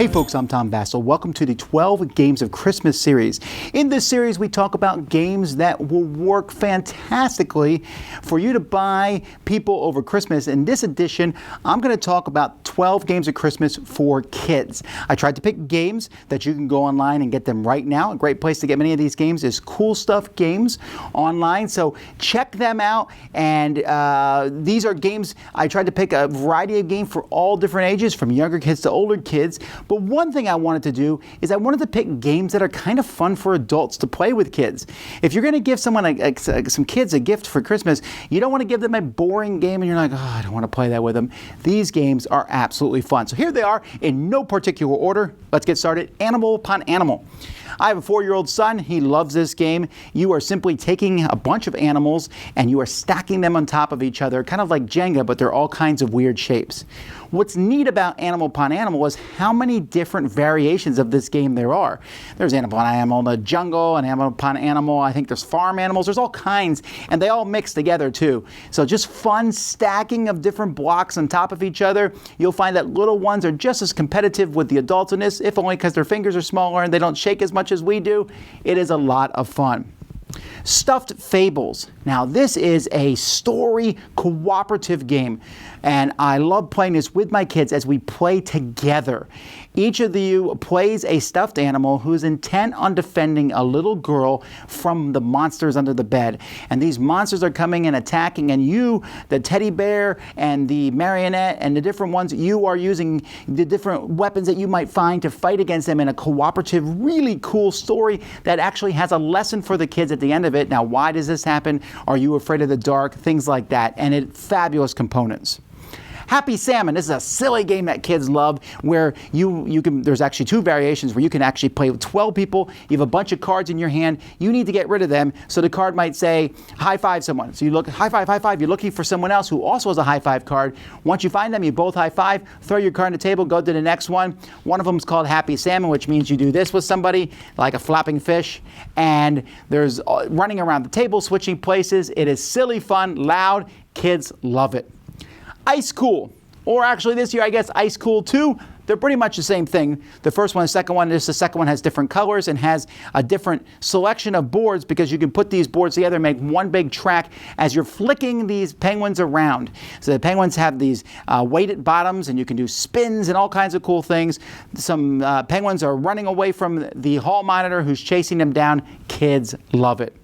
Hey folks, I'm Tom Vasel. Welcome to the 12 Games of Christmas series. In this series, we talk about games that will work fantastically for you to buy people over Christmas. In this edition, I'm going to talk about 12 Games of Christmas for kids. I tried to pick games that you can go online and get them right now. A great place to get many of these games is Cool Stuff Games online, so check them out. And these are games, I tried to pick a variety of games for all different ages, from younger kids to older kids. But one thing I wanted to do is I wanted to pick games that are kind of fun for adults to play with kids. If you're going to give someone, some kids, a gift for Christmas, you don't want to give them a boring game and you're like, oh, I don't want to play that with them. These games are absolutely fun. So here they are in no particular order. Let's get started. Animal upon animal. I have a 4-year-old son. He loves this game. You are simply taking a bunch of animals and you are stacking them on top of each other, kind of like Jenga, but they're all kinds of weird shapes. What's neat about Animal Upon Animal is how many different variations of this game there are. There's Animal Upon Animal in the jungle, and Animal Upon Animal, I think there's farm animals, there's all kinds, and they all mix together too. So just fun stacking of different blocks on top of each other. You'll find that little ones are just as competitive with the adults in this, if only because their fingers are smaller and they don't shake as much as we do. It is a lot of fun. Stuffed Fables. Now this is a story cooperative game, and I love playing this with my kids as we play together. Each of you plays a stuffed animal who's intent on defending a little girl from the monsters under the bed. And these monsters are coming and attacking, and you, the teddy bear and the marionette and the different ones, you are using the different weapons that you might find to fight against them in a cooperative, really cool story that actually has a lesson for the kids at the end of it. Now, why does this happen? Are you afraid of the dark? Things like that. And fabulous components. Happy Salmon. This is a silly game that kids love, where you can, there's actually 2 variations where you can actually play with 12 people. You have a bunch of cards in your hand. You need to get rid of them. So the card might say, high five someone. So you look, high five. You're looking for someone else who also has a high five card. Once you find them, you both high five, throw your card on the table, go to the next one. One of them is called Happy Salmon, which means you do this with somebody, like a flapping fish. And there's running around the table, switching places. It is silly, fun, loud. Kids love it. Ice Cool, or actually this year I guess Ice Cool 2. They're pretty much the same thing. The first one, the second one, the second one has different colors and has a different selection of boards, because you can put these boards together and make one big track as you're flicking these penguins around. So the penguins have these weighted bottoms, and you can do spins and all kinds of cool things. Some penguins are running away from the hall monitor who's chasing them down. Kids love it.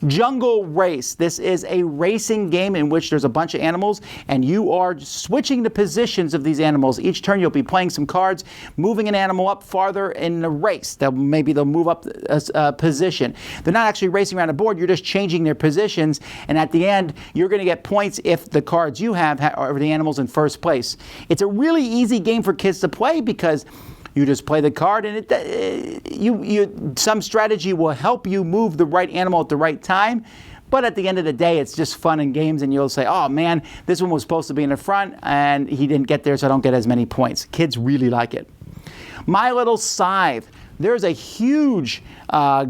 Jungle Race. This is a racing game in which there's a bunch of animals and you are switching the positions of these animals. Each turn you'll be playing some cards, moving an animal up farther in the race. Maybe they'll move up a position. They're not actually racing around a board, you're just changing their positions, and at the end you're going to get points if the cards you have are the animals in first place. It's a really easy game for kids to play because you just play the card, and some strategy will help you move the right animal at the right time. But at the end of the day, it's just fun and games, and you'll say, oh man, this one was supposed to be in the front, and he didn't get there, so I don't get as many points. Kids really like it. My Little Scythe. There's a huge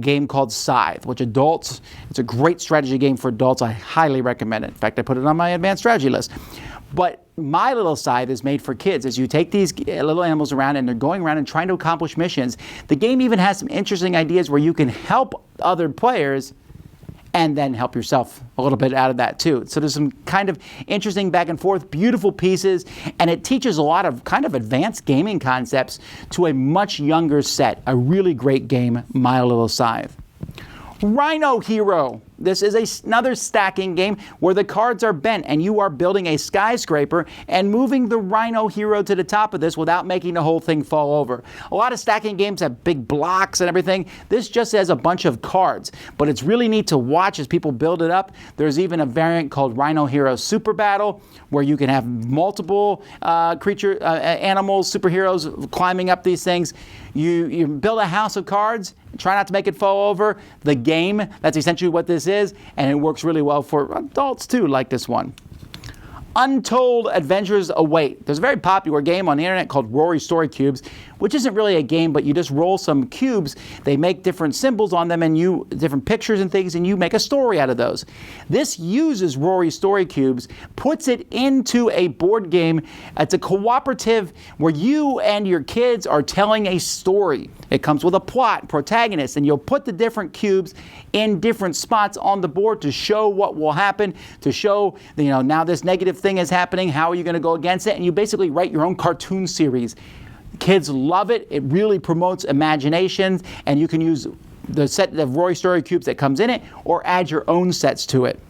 game called Scythe, which adults, it's a great strategy game for adults. I highly recommend it. In fact, I put it on my advanced strategy list. But My Little Scythe is made for kids. As you take these little animals around and they're going around and trying to accomplish missions, the game even has some interesting ideas where you can help other players and then help yourself a little bit out of that too. So there's some kind of interesting back and forth, beautiful pieces, and it teaches a lot of kind of advanced gaming concepts to a much younger set. A really great game, My Little Scythe. Rhino Hero. This is another stacking game where the cards are bent and you are building a skyscraper and moving the Rhino Hero to the top of this without making the whole thing fall over. A lot of stacking games have big blocks and everything. This just has a bunch of cards, but it's really neat to watch as people build it up. There's even a variant called Rhino Hero Super Battle where you can have multiple animals, superheroes climbing up these things. You build a house of cards, try not to make it fall over. The game, that's essentially what this is, and it works really well for adults too, like this one. Untold Adventures Await. There's a very popular game on the internet called Rory Story Cubes, which isn't really a game, but you just roll some cubes. They make different symbols on them and different pictures and things, and you make a story out of those. This uses Rory's story cubes, puts it into a board game. It's a cooperative where you and your kids are telling a story. It comes with a plot, protagonist, and you'll put the different cubes in different spots on the board to show what will happen, to show, now this negative thing is happening, how are you going to go against it? And you basically write your own cartoon series. Kids love it. It really promotes imagination, and you can use the set of Rory Story Cubes that comes in it or add your own sets to it.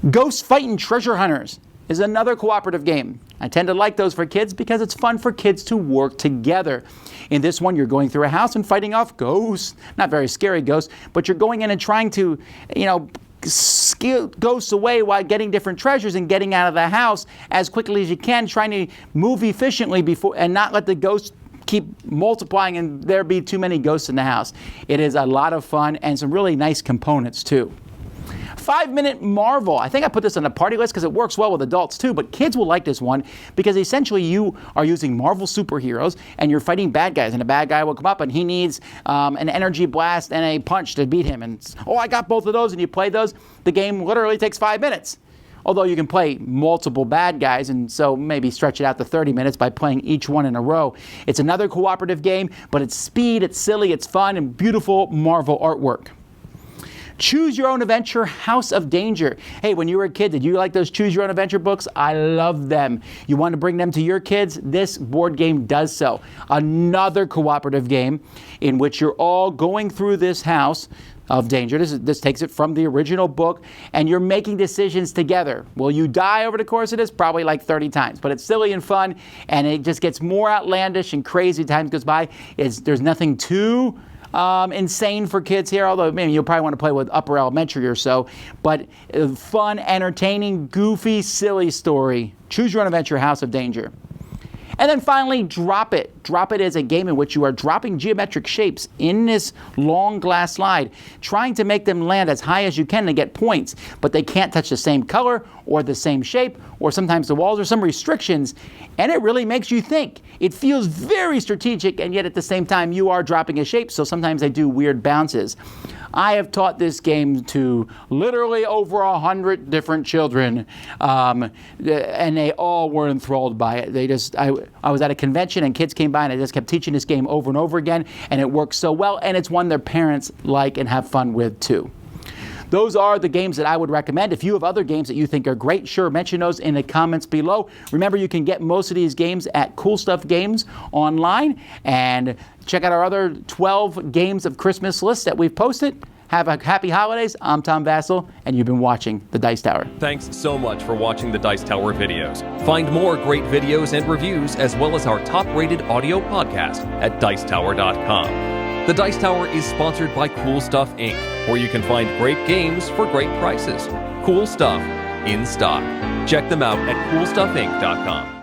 Ghost Fightin' Treasure Hunters is another cooperative game. I tend to like those for kids because it's fun for kids to work together. In this one, you're going through a house and fighting off ghosts. Not very scary ghosts, but you're going in and trying to, scare ghosts away while getting different treasures and getting out of the house as quickly as you can, trying to move efficiently before and not let the ghosts keep multiplying and there be too many ghosts in the house. It is a lot of fun and some really nice components too. 5-Minute Marvel. I think I put this on the party list because it works well with adults too, but kids will like this one because essentially you are using Marvel superheroes and you're fighting bad guys, and a bad guy will come up and he needs an energy blast and a punch to beat him. And I got both of those, and you play those. The game literally takes 5 minutes. Although you can play multiple bad guys, and so maybe stretch it out to 30 minutes by playing each one in a row. It's another cooperative game, but it's speed, it's silly, it's fun, and beautiful Marvel artwork. Choose Your Own Adventure, House of Danger. Hey, when you were a kid, did you like those Choose Your Own Adventure books? I love them. You want to bring them to your kids? This board game does so. Another cooperative game in which you're all going through this house of danger. This takes it from the original book, and you're making decisions together. Will you die over the course of this? Probably like 30 times, but it's silly and fun, and it just gets more outlandish and crazy as time goes by. There's nothing too insane for kids here, although maybe you'll probably want to play with upper elementary or so, but fun, entertaining, goofy, silly story. Choose Your Own Adventure, House of Danger. And then finally, Drop It. Drop It is a game in which you are dropping geometric shapes in this long glass slide, trying to make them land as high as you can to get points, but they can't touch the same color or the same shape, or sometimes the walls are some restrictions, and it really makes you think. It feels very strategic, and yet at the same time you are dropping a shape, so sometimes they do weird bounces. I have taught this game to literally over 100 different children, and they all were enthralled by it. I was at a convention and kids came by and I just kept teaching this game over and over again, and it works so well, and it's one their parents like and have fun with too. Those are the games that I would recommend. If you have other games that you think are great, sure, mention those in the comments below. Remember, you can get most of these games at Cool Stuff Games online, and check out our other 12 games of Christmas lists that we've posted. Have a happy holidays. I'm Tom Vasel, and you've been watching The Dice Tower. Thanks so much for watching the Dice Tower videos. Find more great videos and reviews, as well as our top-rated audio podcast at Dicetower.com. The Dice Tower is sponsored by Cool Stuff Inc., where you can find great games for great prices. Cool stuff in stock. Check them out at CoolStuffInc.com.